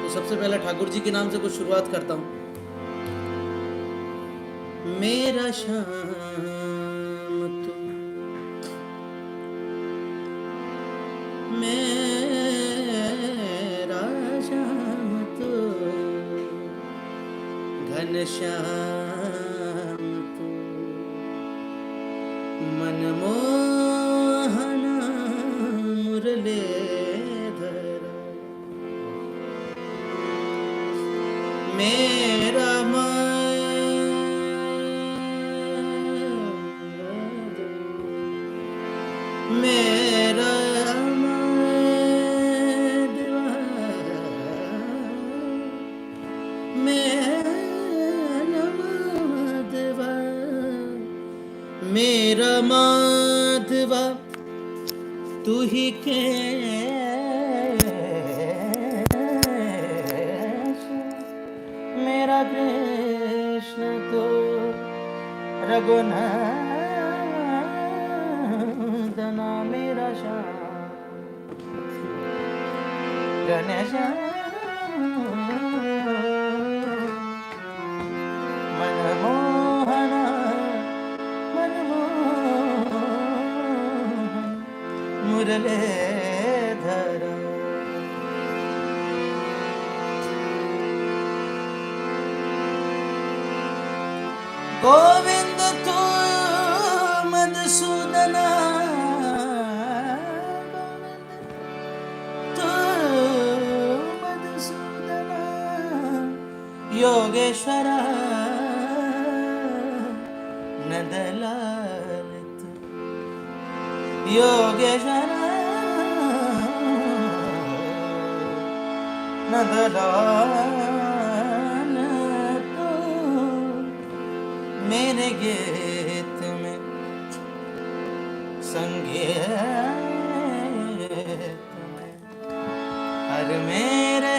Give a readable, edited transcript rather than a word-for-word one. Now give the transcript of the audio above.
तो सबसे पहले ठाकुर जी के नाम से कुछ शुरुआत करता हूँ। मेरा श्याम तू, मेरा श्याम तू, घन श्याम तू, मनमोहन मुरलीधर, मेरा मेरा माधवा, मेरा माधवा, मेरा माधवा तू ही कृष्ण, मेरा कृष्ण तो रघुनंदना, मेरा श्याम घनश्याम मनमोहन मनमोहन मुरलीधर। गोविंद तू मधुसूदना, तू मधुसूदना, योगेश्वर नंदलाल तू, योगेश्वर नंदलाल तू, मेरे गीत में संगीत